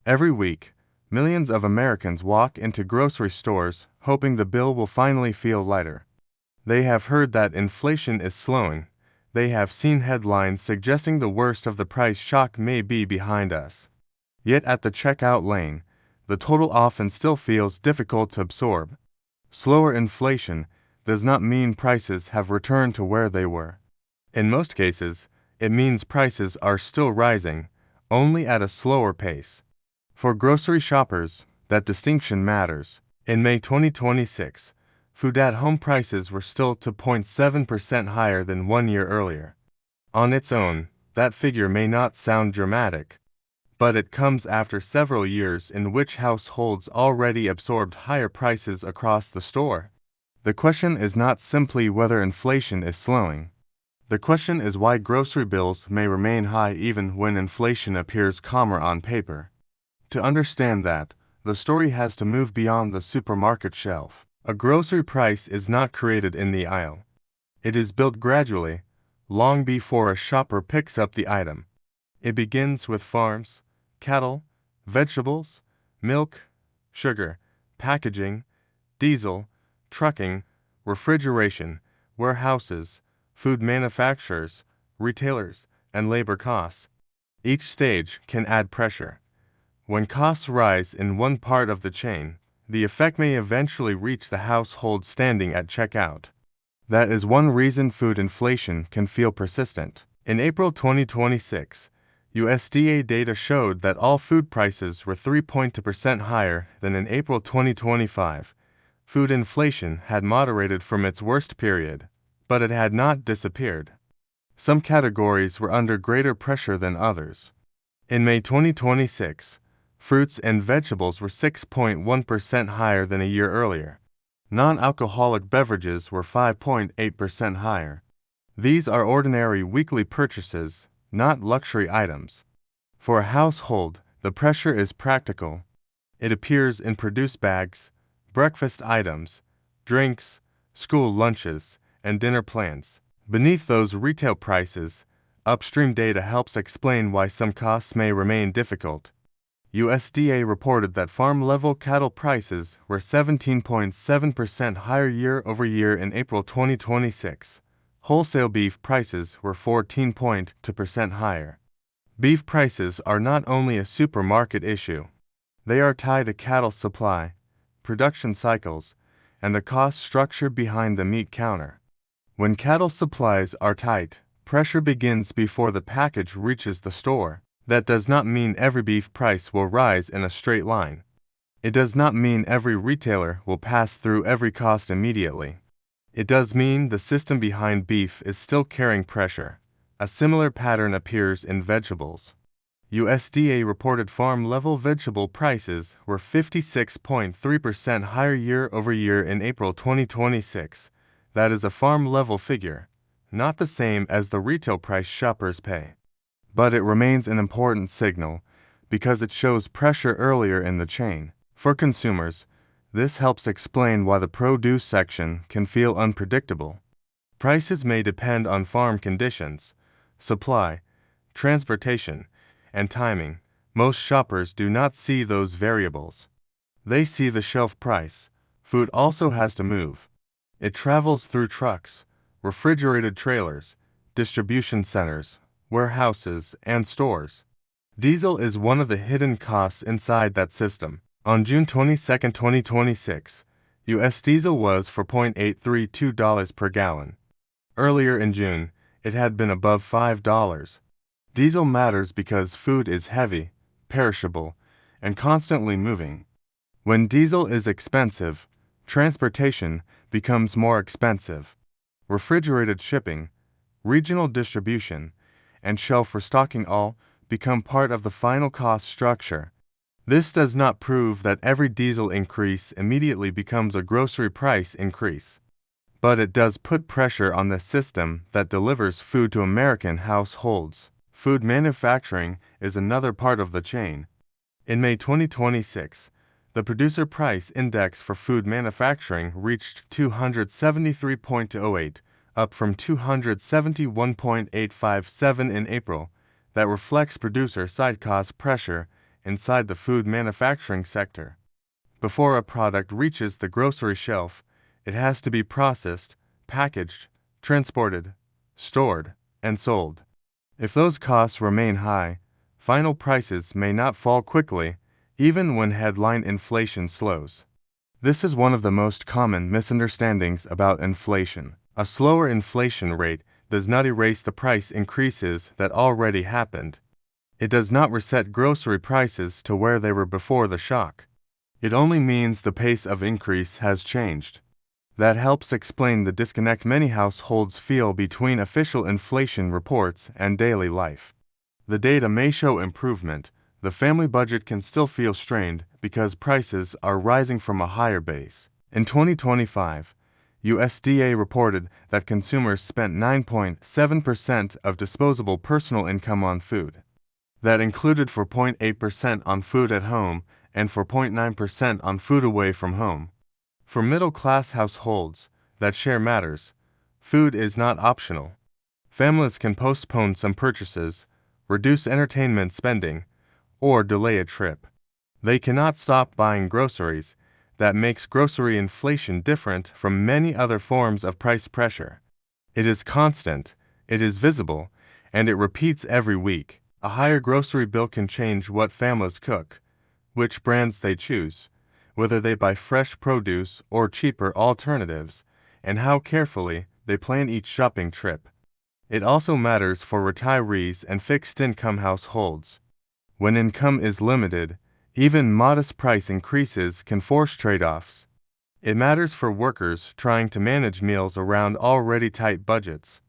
Every week, millions of Americans walk into grocery stores hoping the bill will finally feel lighter. They have heard that inflation is slowing. They have seen headlines suggesting the worst of the price shock may be behind us. Yet at the checkout lane, the total often still feels difficult to absorb. Slower inflation does not mean prices have returned to where they were. In most cases, it means prices are still rising, only at a slower pace. For grocery shoppers, that distinction matters. In May 2026, food at home prices were still 2.7% higher than 1 year earlier. On its own, that figure may not sound dramatic, but it comes after several years in which households already absorbed higher prices across the store. The question is not simply whether inflation is slowing. The question is why grocery bills may remain high even when inflation appears calmer on paper. To understand that, the story has to move beyond the supermarket shelf. A grocery price is not created in the aisle. It is built gradually, long before a shopper picks up the item. It begins with farms, cattle, vegetables, milk, sugar, packaging, diesel, trucking, refrigeration, warehouses, food manufacturers, retailers, and labor costs. Each stage can add pressure. When costs rise in one part of the chain, the effect may eventually reach the household standing at checkout. That is one reason food inflation can feel persistent. In April 2026, USDA data showed that all food prices were 3.2% higher than in April 2025. Food inflation had moderated from its worst period, but it had not disappeared. Some categories were under greater pressure than others. In May 2026, fruits and vegetables were 6.1% higher than a year earlier. Non-alcoholic beverages were 5.8% higher. These are ordinary weekly purchases, not luxury items. For a household, the pressure is practical. It appears in produce bags, breakfast items, drinks, school lunches, and dinner plans. Beneath those retail prices, upstream data helps explain why some costs may remain difficult. USDA reported that farm-level cattle prices were 17.7% higher year-over-year in April 2026. Wholesale beef prices were 14.2% higher. Beef prices are not only a supermarket issue. They are tied to cattle supply, production cycles, and the cost structure behind the meat counter. When cattle supplies are tight, pressure begins before the package reaches the store. That does not mean every beef price will rise in a straight line. It does not mean every retailer will pass through every cost immediately. It does mean the system behind beef is still carrying pressure. A similar pattern appears in vegetables. USDA reported farm-level vegetable prices were 56.3% higher year-over-year in April 2026. That is a farm-level figure, not the same as the retail price shoppers pay. But it remains an important signal because it shows pressure earlier in the chain. For consumers, this helps explain why the produce section can feel unpredictable. Prices may depend on farm conditions, supply, transportation, and timing. Most shoppers do not see those variables. They see the shelf price. Food also has to move. It travels through trucks, refrigerated trailers, distribution centers, warehouses, and stores. Diesel is one of the hidden costs inside that system. On June 22, 2026, U.S. diesel was $4.832 per gallon. Earlier in June, it had been above $5. Diesel matters because food is heavy, perishable, and constantly moving. When diesel is expensive, transportation becomes more expensive. Refrigerated shipping, regional distribution, and shelf restocking all become part of the final cost structure. This does not prove that every diesel increase immediately becomes a grocery price increase, but it does put pressure on the system that delivers food to American households. Food manufacturing is another part of the chain. In May 2026, the Producer Price Index for food manufacturing reached 273.08, up from 271.857 in April. That reflects producer side cost pressure inside the food manufacturing sector. Before a product reaches the grocery shelf, it has to be processed, packaged, transported, stored, and sold. If those costs remain high, final prices may not fall quickly, even when headline inflation slows. This is one of the most common misunderstandings about inflation. A slower inflation rate does not erase the price increases that already happened. It does not reset grocery prices to where they were before the shock. It only means the pace of increase has changed. That helps explain the disconnect many households feel between official inflation reports and daily life. The data may show improvement. The family budget can still feel strained because prices are rising from a higher base. In 2025, USDA reported that consumers spent 9.7% of disposable personal income on food. That included 4.8% on food at home and 4.9% on food away from home. For middle-class households, that share matters. Food is not optional. Families can postpone some purchases, reduce entertainment spending, or delay a trip. They cannot stop buying groceries. That makes grocery inflation different from many other forms of price pressure. It is constant, it is visible, and it repeats every week. A higher grocery bill can change what families cook, which brands they choose, whether they buy fresh produce or cheaper alternatives, and how carefully they plan each shopping trip. It also matters for retirees and fixed-income households. When income is limited, even modest price increases can force trade-offs. It matters for workers trying to manage meals around already tight budgets.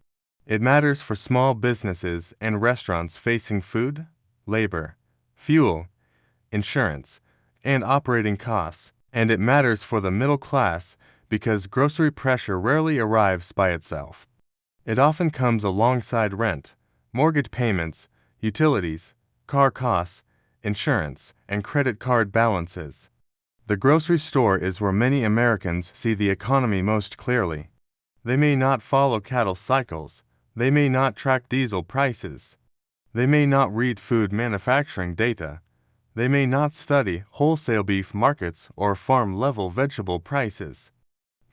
It matters for small businesses and restaurants facing food, labor, fuel, insurance, and operating costs, and it matters for the middle class because grocery pressure rarely arrives by itself. It often comes alongside rent, mortgage payments, utilities, car costs, insurance, and credit card balances. The grocery store is where many Americans see the economy most clearly. They may not follow cattle cycles, they may not track diesel prices, they may not read food manufacturing data, they may not study wholesale beef markets or farm-level vegetable prices.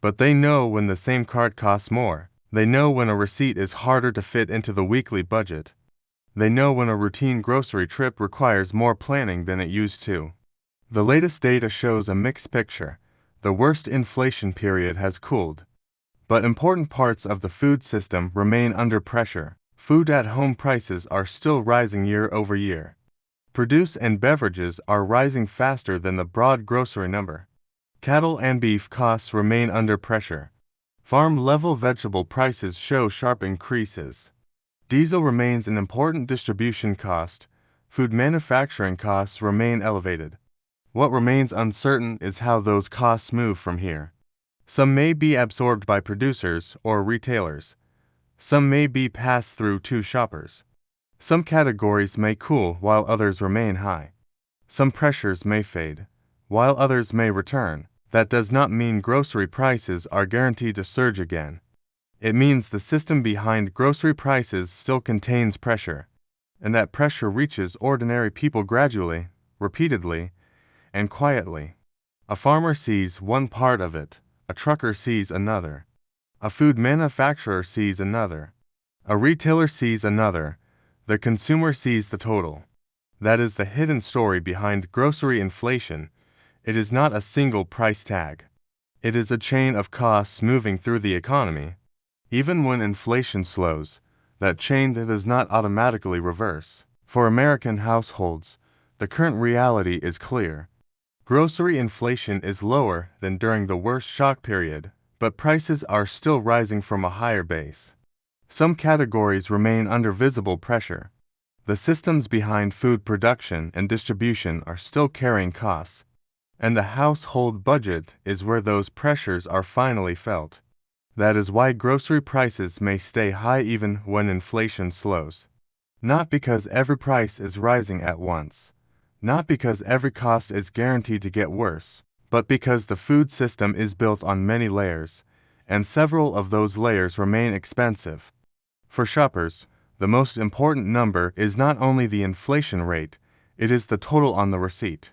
But they know when the same cart costs more. They know when a receipt is harder to fit into the weekly budget. They know when a routine grocery trip requires more planning than it used to. The latest data shows a mixed picture. The worst inflation period has cooled. But important parts of the food system remain under pressure. Food at home prices are still rising year over year. Produce and beverages are rising faster than the broad grocery number. Cattle and beef costs remain under pressure. Farm-level vegetable prices show sharp increases. Diesel remains an important distribution cost. Food manufacturing costs remain elevated. What remains uncertain is how those costs move from here. Some may be absorbed by producers or retailers. Some may be passed through to shoppers. Some categories may cool while others remain high. Some pressures may fade, while others may return. That does not mean grocery prices are guaranteed to surge again. It means the system behind grocery prices still contains pressure, and that pressure reaches ordinary people gradually, repeatedly, and quietly. A farmer sees one part of it, a trucker sees another, a food manufacturer sees another, a retailer sees another, the consumer sees the total. That is the hidden story behind grocery inflation. It is not a single price tag. It is a chain of costs moving through the economy. Even when inflation slows, that chain does not automatically reverse. For American households, the current reality is clear. Grocery inflation is lower than during the worst shock period, but prices are still rising from a higher base. Some categories remain under visible pressure. The systems behind food production and distribution are still carrying costs, and the household budget is where those pressures are finally felt. That is why grocery prices may stay high even when inflation slows. Not because every price is rising at once, not because every cost is guaranteed to get worse, but because the food system is built on many layers, and several of those layers remain expensive. For shoppers, the most important number is not only the inflation rate, It is the total on the receipt.